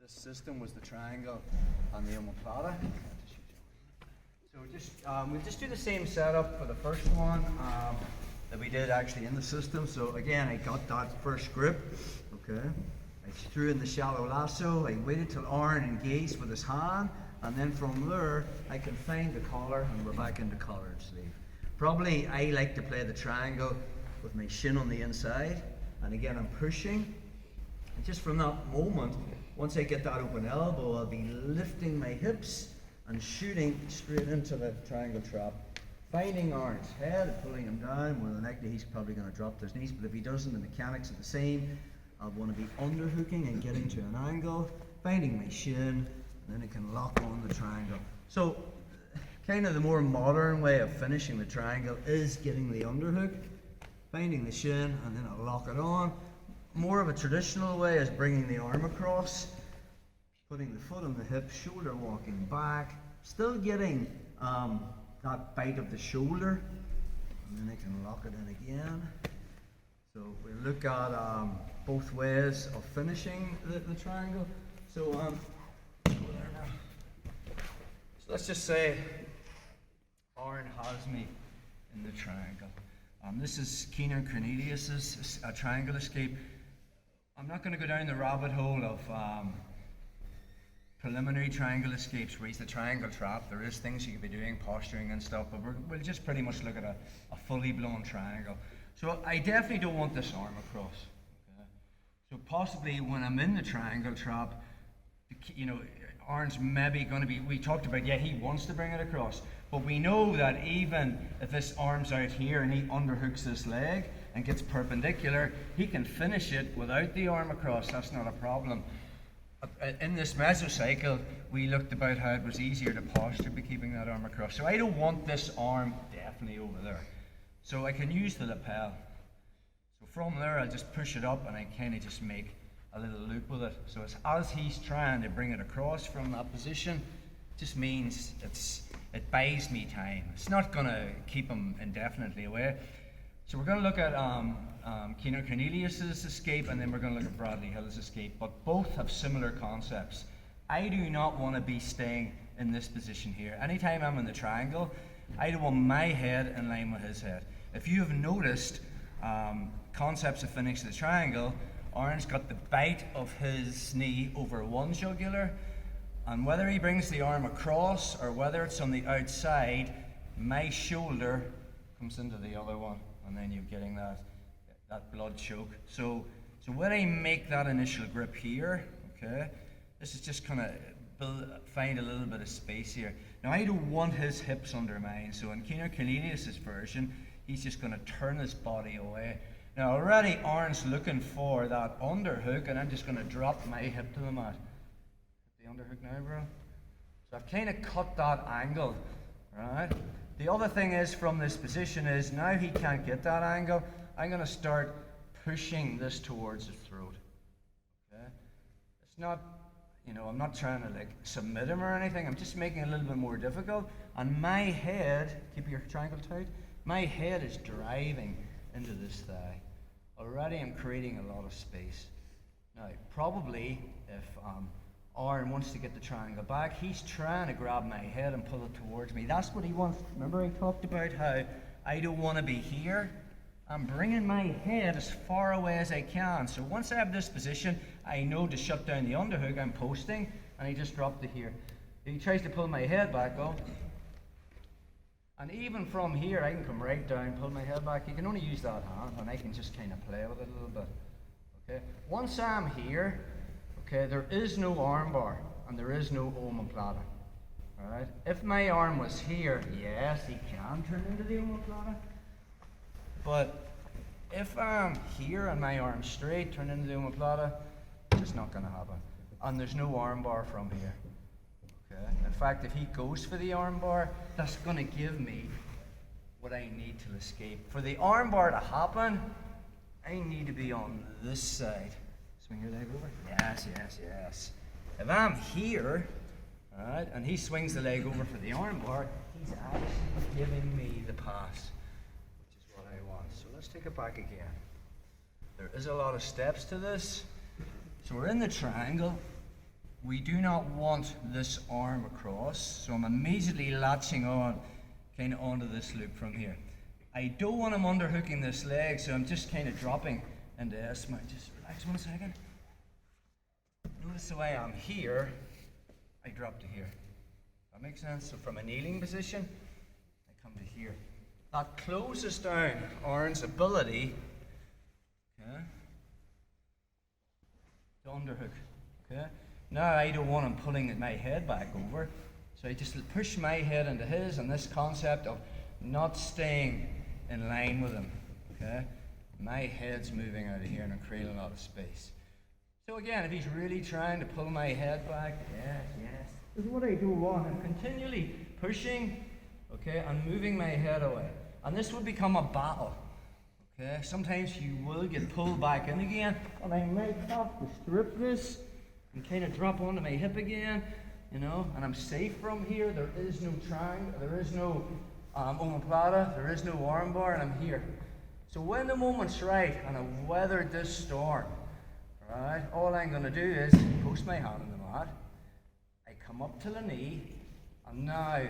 This system was the triangle on the omoplata. So we'll just do the same setup for the first one that we did actually in the system. So again, I got that first grip, okay. I threw in the shallow lasso, I waited till Aaron engaged with his hand, and then from there, I can find the collar, and we're back into collar and sleeve. Probably I like to play the triangle with my shin on the inside, and again I'm pushing, and just from that moment, once I get that open elbow, I'll be lifting my hips and shooting straight into the triangle trap, finding Aaron's head and pulling him down. More than likely he's probably going to drop to his knees, but if he doesn't, the mechanics are the same. I want to be underhooking and getting to an angle, finding my shin, and then I can lock on the triangle. So kind of the more modern way of finishing the triangle is getting the underhook, finding the shin, and then I'll lock it on. More of a traditional way is bringing the arm across, putting the foot on the hip, shoulder walking back, still getting that bite of the shoulder, and then I can lock it in again. So we look at both ways of finishing the triangle. So, so let's just say Aaron has me in the triangle. This is Keenan Cornelius's triangle escape. I'm not going to go down the rabbit hole of preliminary triangle escapes where he's the triangle trap. There is things you could be doing, posturing and stuff, but we'll just pretty much look at a fully blown triangle. So I definitely don't want this arm across. Okay? So possibly when I'm in the triangle trap, you know, Aaron's maybe going to be, we talked about, yeah, he wants to bring it across, but we know that even if this arm's out here and he underhooks this leg and gets perpendicular, he can finish it without the arm across. That's not a problem. In this mesocycle, we looked about how it was easier to posture by keeping that arm across. So I don't want this arm definitely over there. So I can use the lapel. So from there, I'll just push it up and I kind of just make a little loop with it. So it's as he's trying to bring it across from that position, just means it buys me time. It's not going to keep him indefinitely away. So we're going to look at Keenan Cornelius's escape, and then we're going to look at Bradley Hill's escape, but both have similar concepts. I do not want to be staying in this position here. Anytime I'm in the triangle, I don't want my head in line with his head. If you have noticed concepts of finishing the triangle, Aaron's got the bite of his knee over one jugular, and whether he brings the arm across or whether it's on the outside, my shoulder comes into the other one, and then you're getting that blood choke. So when I make that initial grip here, okay, this is just kind of find a little bit of space here. Now I don't want his hips under mine, so in Keenan Cornelius's version, he's just going to turn his body away. Now already Aaron's looking for that underhook, and I'm just going to drop my hip to the mat. The underhook now, bro. So I've kind of cut that angle, right? The other thing is from this position is now he can't get that angle. I'm going to start pushing this towards his throat. Okay? It's not, you know, I'm not trying to like submit him or anything. I'm just making it a little bit more difficult. And my head, keep your triangle tight, my head is driving into this thigh. Already I'm creating a lot of space. Now, probably if Aaron wants to get the triangle back, he's trying to grab my head and pull it towards me. That's what he wants. Remember I talked about how I don't want to be here? I'm bringing my head as far away as I can. So once I have this position, I know to shut down the underhook, I'm posting, and he just dropped it here. If he tries to pull my head back, oh, and even from here, I can come right down, pull my head back. You can only use that hand, and I can just kind of play with it a little bit. Okay. Once I'm here, okay, there is no arm bar, and there is no omoplata. All right. If my arm was here, yes, he can turn into the omoplata. But if I'm here and my arm's straight, turn into the omoplata, it's not going to happen. And there's no arm bar from here. Okay. In fact, if he goes for the arm bar, that's going to give me what I need to escape. For the arm bar to happen, I need to be on this side. Swing your leg over. Yes, yes, yes. If I'm here, all right, and he swings the leg over for the arm bar, he's actually giving me the pass, which is what I want. So let's take it back again. There is a lot of steps to this. So we're in the triangle. we do not want this arm across, so I'm immediately latching on kind of onto this loop from here. I don't want him underhooking this leg, so I'm just kind of dropping into S mount. Just relax 1 second. Notice the way I'm here, I drop to here. That makes sense? So from a kneeling position, I come to here. That closes down Aaron's ability, okay, to underhook. Okay? Now I don't want him pulling my head back over, so I just push my head into his, and this concept of not staying in line with him. Okay? My head's moving out of here and I'm creating a lot of space. So again, if he's really trying to pull my head back, yes, this is what I do want. I'm continually pushing, okay, and moving my head away. And this will become a battle. Okay? Sometimes you will get pulled back in again, and I might have to strip this and kind of drop onto my hip again, you know, and I'm safe from here. There is no triangle, there is no omoplata, there is no armbar, and I'm here. So when the moment's right and I've weathered this storm, right, all I'm going to do is post my hand on the mat. I come up to the knee, and now,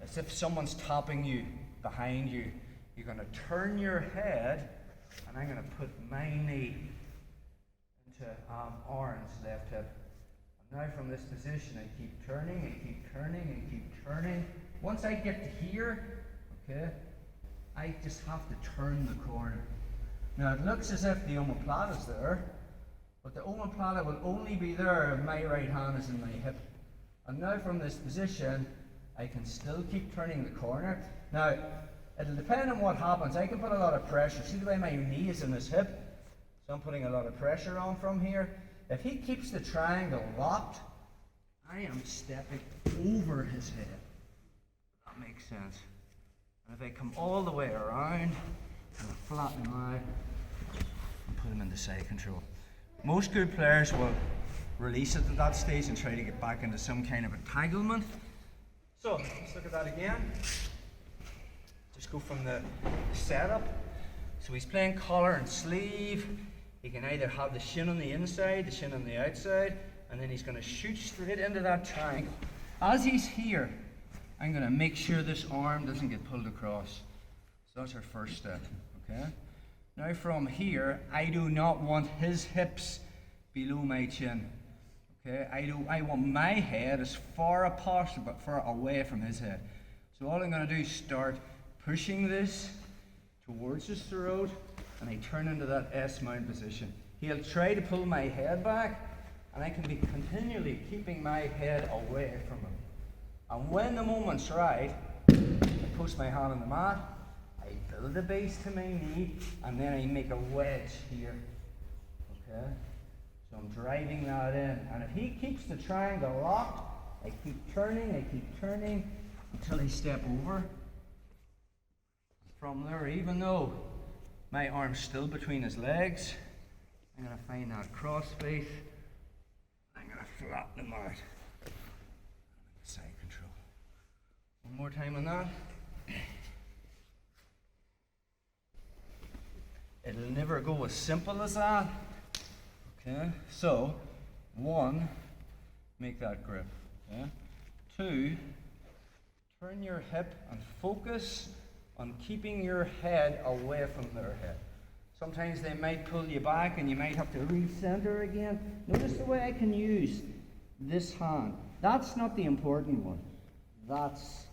as if someone's tapping you behind you, you're going to turn your head, and I'm going to put my knee into Aaron's left hip. And now from this position, I keep turning and keep turning and keep turning. Once I get to here, okay, I just have to turn the corner. Now it looks as if the omoplata is there, but the omoplata will only be there if my right hand is in my hip. And now from this position, I can still keep turning the corner. Now, it'll depend on what happens. I can put a lot of pressure. See the way my knee is in his hip? So I'm putting a lot of pressure on from here. If he keeps the triangle locked, I am stepping over his head. That makes sense. And if I come all the way around and flatten him out and put him into side control. Most good players will release it at that stage and try to get back into some kind of entanglement. So, let's look at that again. Just go from the setup. So he's playing collar and sleeve. He can either have the shin on the inside, the shin on the outside, and then he's going to shoot straight into that triangle. As he's here, I'm going to make sure this arm doesn't get pulled across. So that's our first step, okay? Now from here, I do not want his hips below my chin. Okay? I want my head as far apart, but far away from his head. So all I'm going to do is start pushing this towards his throat, and I turn into that S-mount position. He'll try to pull my head back, and I can be continually keeping my head away from him. And when the moment's right, I post my hand on the mat, I build a base to my knee, and then I make a wedge here. Okay? So I'm driving that in. And if he keeps the triangle locked, I keep turning until I step over. From there, even though my arm's still between his legs, I'm going to find that cross space. I'm going to flatten him out. Side control. One more time on that. It'll never go as simple as that. Okay, so 1, make that grip. Okay? 2, turn your hip and focus on keeping your head away from their head. Sometimes they might pull you back and you might have to recenter again. Notice the way I can use this hand. That's not the important one. That's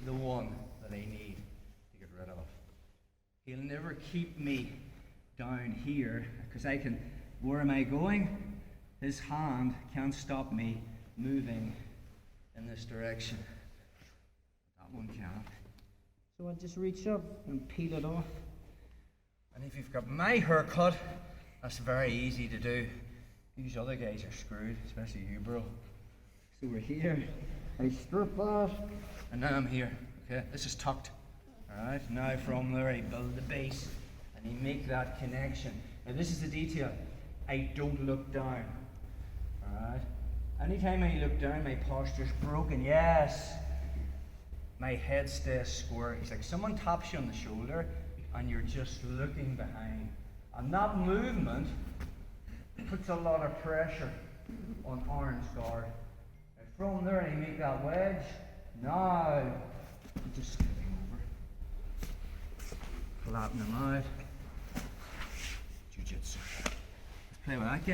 the one that I need to get rid of. He'll never keep me down here because I can, where am I going? His hand can't stop me moving in this direction. That one can't. So I just reach up and peel it off. And if you've got my haircut, that's very easy to do. These other guys are screwed, especially you, bro. So we're here, I strip off, and now I'm here. Okay, this is tucked. Alright, now from there I build the base and I make that connection. Now this is the detail. I don't look down. Alright? Anytime I look down, my posture's broken. Yes. My head stays square. It's like someone taps you on the shoulder and you're just looking behind. And that movement puts a lot of pressure on orange guard. And from there, you make that wedge. Now, you just skip over. Flatten them out. Jiu-jitsu. Let's play with that game.